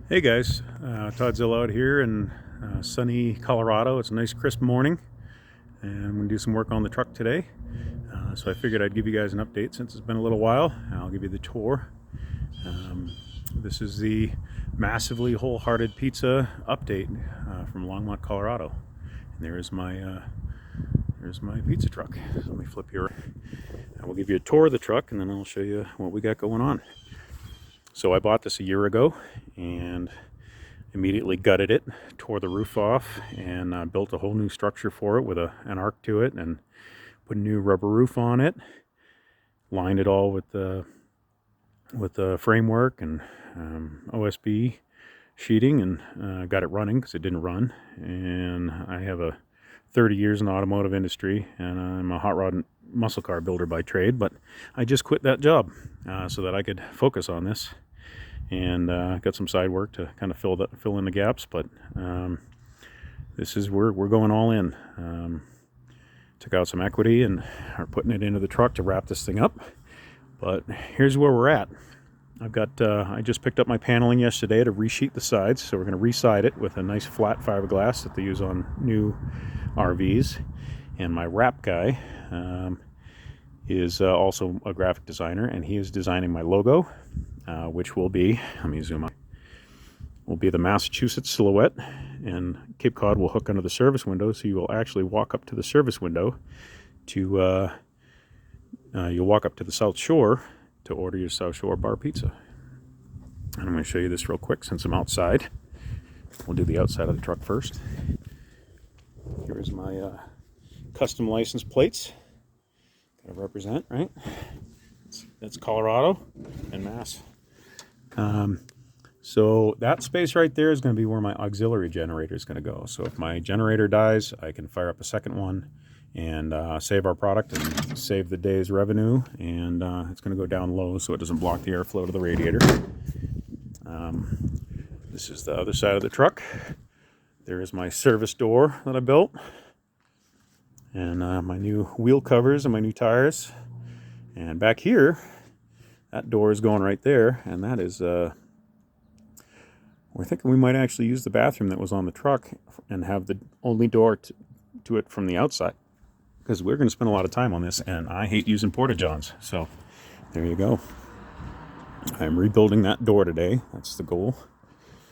Hey guys, Toddzilla out here in sunny Colorado. It's a nice crisp morning and I'm going to do some work on the truck today. So I figured I'd give you guys an update since it's been a little while. I'll give you the tour. This is the massively wholehearted pizza update from Longmont, Colorado. And there's my pizza truck. So let me flip here. I will give you a tour of the truck and then I'll show you what we got going on. So I bought this a year ago and immediately gutted it, tore the roof off, and built a whole new structure for it with an arc to it, and put a new rubber roof on it. Lined it all with the framework and OSB sheeting, and got it running because it didn't run. And I have 30 years in the automotive industry, and I'm a hot rod and muscle car builder by trade. But I just quit that job so that I could focus on this. And got some side work to kind of fill in the gaps, but this is we're going all in. Took out some equity and are putting it into the truck to wrap this thing up. But here's where we're at. I just picked up my paneling yesterday to resheet the sides, so we're going to reside it with a nice flat fiberglass that they use on new RVs. And my wrap guy is also a graphic designer, and he is designing my logo. Which will be, let me zoom out, will be the Massachusetts silhouette, and Cape Cod will hook under the service window, so you will actually walk up to the service window to, you'll walk up to the South Shore to order your South Shore bar pizza. And I'm going to show you this real quick since I'm outside. We'll do the outside of the truck first. Here's my custom license plates. Gotta represent, right? That's Colorado and Mass. So that space right there is going to be where my auxiliary generator is going to go. So if my generator dies, I can fire up a second one and save our product and save the day's revenue. And it's going to go down low so it doesn't block the airflow to the radiator. This is the other side of the truck. There is my service door that I built. And my new wheel covers and my new tires. And back here, that door is going right there, and that is, we're thinking we might actually use the bathroom that was on the truck and have the only door to it from the outside, because we're going to spend a lot of time on this, and I hate using porta-johns. So there you go. I'm rebuilding that door today. That's the goal.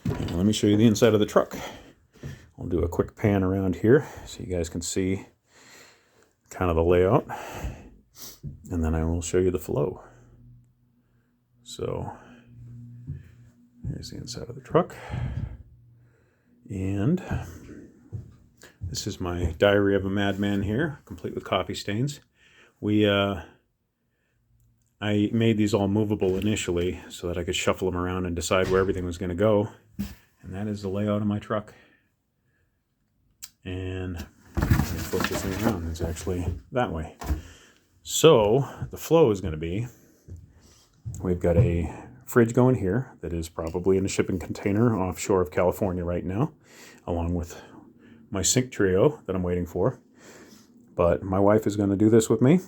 And let me show you the inside of the truck. I'll do a quick pan around here so you guys can see kind of the layout. And then I will show you the flow. So here's the inside of the truck. And this is my diary of a madman here, complete with coffee stains. I made these all movable initially so that I could shuffle them around and decide where everything was going to go. And that is the layout of my truck. And let me flip this thing around. It's actually that way. So the flow is going to be, we've got a fridge going here that is probably in a shipping container offshore of California right now, along with my sink trio that I'm waiting for. But my wife is going to do this with me.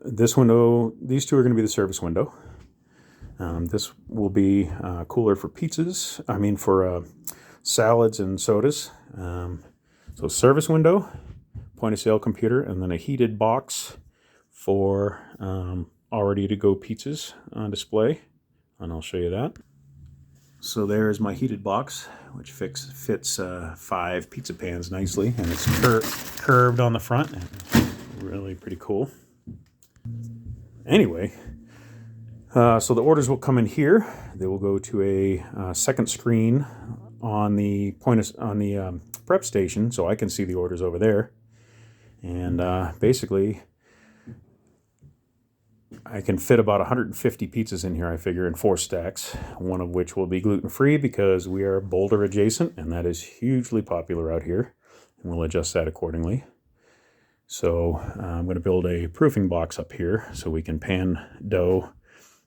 This window, these two are going to be the service window. This will be cooler for pizzas, for salads and sodas. So service window, point of sale computer, and then a heated box for already to go pizzas on display, and I'll show you that. So there's my heated box, which fits 5 pizza pans nicely, and it's curved on the front, and really pretty cool. Anyway, so the orders will come in here. They will go to a second screen on the prep station, so I can see the orders over there, and basically I can fit about 150 pizzas in here, I figure, in 4 stacks, one of which will be gluten-free because we are Boulder adjacent, and that is hugely popular out here, and we'll adjust that accordingly. So I'm going to build a proofing box up here so we can pan dough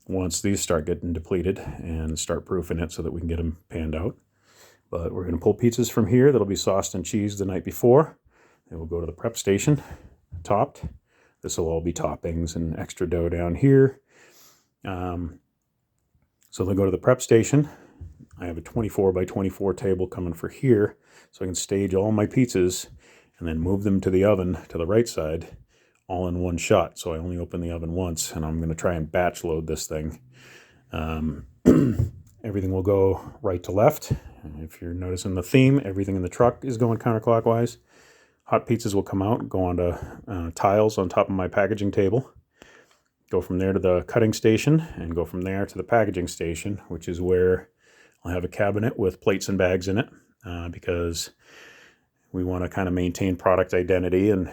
once these start getting depleted and start proofing it so that we can get them panned out. But we're going to pull pizzas from here that'll be sauced and cheesed the night before. They will go to the prep station, topped. This will all be toppings and extra dough down here. So they'll go to the prep station. I have a 24 by 24 table coming for here, so I can stage all my pizzas and then move them to the oven to the right side all in one shot. So I only open the oven once, and I'm going to try and batch load this thing. Everything will go right to left. If you're noticing the theme, everything in the truck is going counterclockwise. Hot pizzas will come out, go onto tiles on top of my packaging table, go from there to the cutting station, and go from there to the packaging station, which is where I'll have a cabinet with plates and bags in it, because we want to kind of maintain product identity, and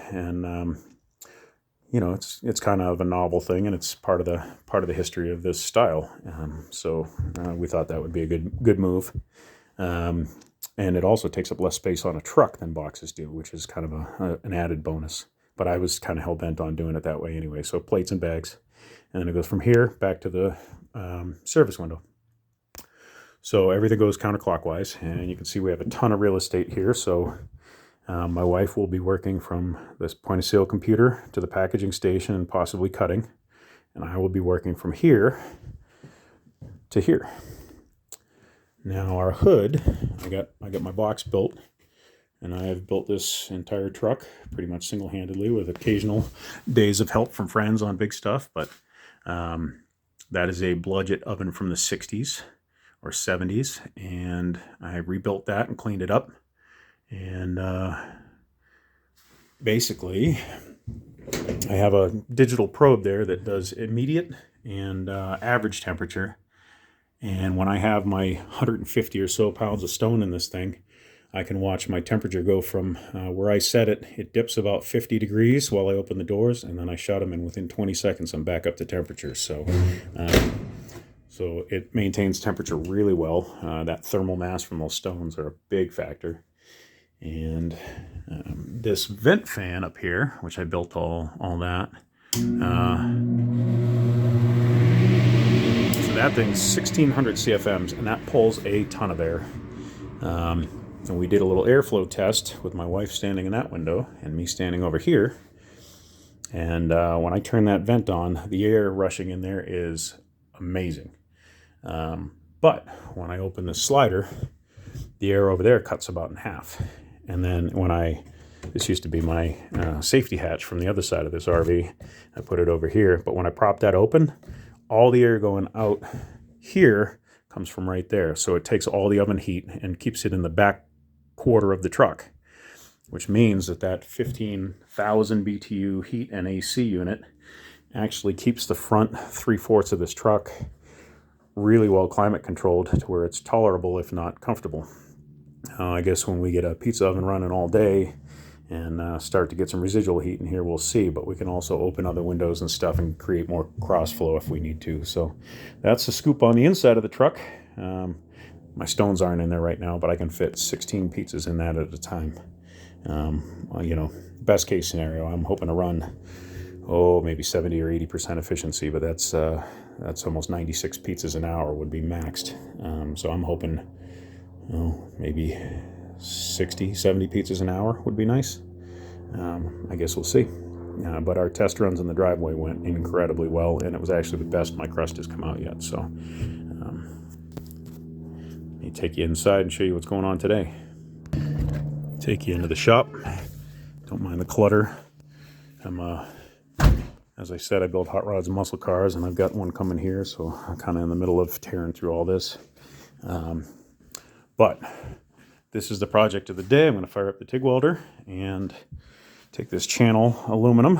you know, it's kind of a novel thing, and it's part of the history of this style. So we thought that would be a good move. And it also takes up less space on a truck than boxes do, which is kind of an added bonus. But I was kind of hell-bent on doing it that way anyway. So plates and bags. And then it goes from here back to the service window. So everything goes counterclockwise. And you can see we have a ton of real estate here. So my wife will be working from this point-of-sale computer to the packaging station and possibly cutting. And I will be working from here to here. Now our hood, I got my box built, and I have built this entire truck pretty much single-handedly with occasional days of help from friends on big stuff, but that is a Bludget oven from the 60s or 70s, and I rebuilt that and cleaned it up, and basically I have a digital probe there that does immediate and average temperature. And when I have my 150 or so pounds of stone in this thing, I can watch my temperature go from where I set it. It dips about 50 degrees while I open the doors, and then I shut them, and within 20 seconds I'm back up to temperature. So it maintains temperature really well. That thermal mass from those stones are a big factor. And this vent fan up here, which I built all that, that thing's 1600 CFMs, and that pulls a ton of air. And we did a little airflow test with my wife standing in that window and me standing over here. And when I turn that vent on, the air rushing in there is amazing. But when I open the slider, the air over there cuts about in half. And then this used to be my safety hatch from the other side of this RV, I put it over here. But when I prop that open, all the air going out here comes from right there. So it takes all the oven heat and keeps it in the back quarter of the truck, which means that 15,000 BTU heat and AC unit actually keeps the front 3/4 of this truck really well climate controlled to where it's tolerable, if not comfortable. I guess when we get a pizza oven running all day and start to get some residual heat in here, we'll see. But we can also open other windows and stuff and create more cross flow if we need to. So that's the scoop on the inside of the truck. My stones aren't in there right now, but I can fit 16 pizzas in that at a time. You know, best case scenario, I'm hoping to run, maybe 70 or 80% efficiency, but that's almost 96 pizzas an hour would be maxed. So I'm hoping, maybe 60, 70 pizzas an hour would be nice. I guess we'll see. But our test runs in the driveway went incredibly well, and it was actually the best my crust has come out yet. So let me take you inside and show you what's going on today. Take you into the shop. Don't mind the clutter. As I said, I build hot rods and muscle cars, and I've got one coming here, so I'm kind of in the middle of tearing through all this. But this is the project of the day. I'm going to fire up the TIG welder and take this channel aluminum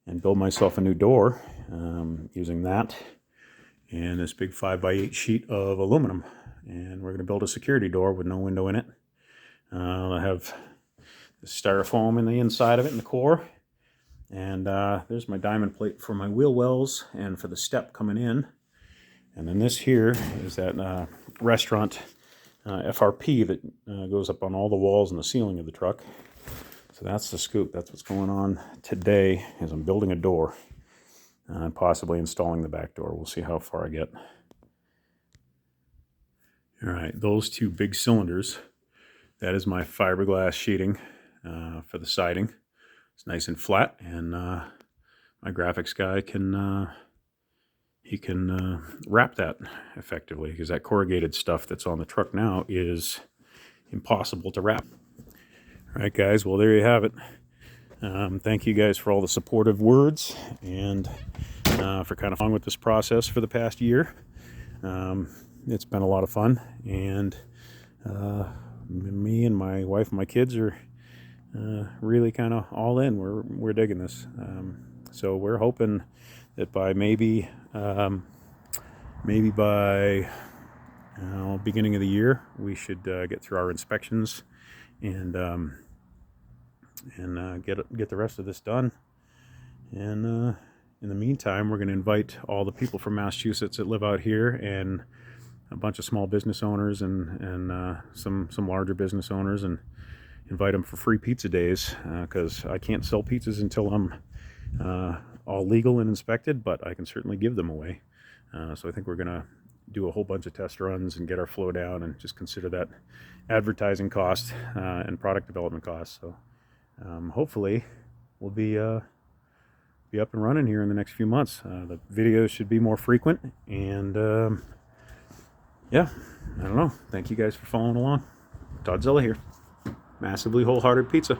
and build myself a new door using that and this big 5x8 sheet of aluminum. And we're going to build a security door with no window in it. I have the styrofoam in the inside of it in the core. And there's my diamond plate for my wheel wells and for the step coming in. And then this here is that restaurant FRP that goes up on all the walls and the ceiling of the truck. So that's the scoop. That's what's going on today, is I'm building a door and possibly installing the back door. We'll see how far I get. All right, those two big cylinders, that is my fiberglass sheeting for the siding. It's nice and flat, and my graphics guy you can wrap that effectively, because that corrugated stuff that's on the truck now is impossible to wrap. All right, guys, well, there you have it. Thank you guys for all the supportive words and for kind of fun with this process for the past year. It's been a lot of fun, and me and my wife and my kids are really kind of all in. We're digging this. So we're hoping that by maybe by beginning of the year, we should get through our inspections and get the rest of this done. And in the meantime, we're going to invite all the people from Massachusetts that live out here, and a bunch of small business owners and some larger business owners, and invite them for free pizza days, because I can't sell pizzas until I'm all legal and inspected, but I can certainly give them away. So I think we're going to do a whole bunch of test runs and get our flow down, and just consider that advertising cost and product development costs. So hopefully we'll be up and running here in the next few months. The videos should be more frequent, and yeah, I don't know. Thank you guys for following along. Toddzilla here. Massively Wholehearted Pizza.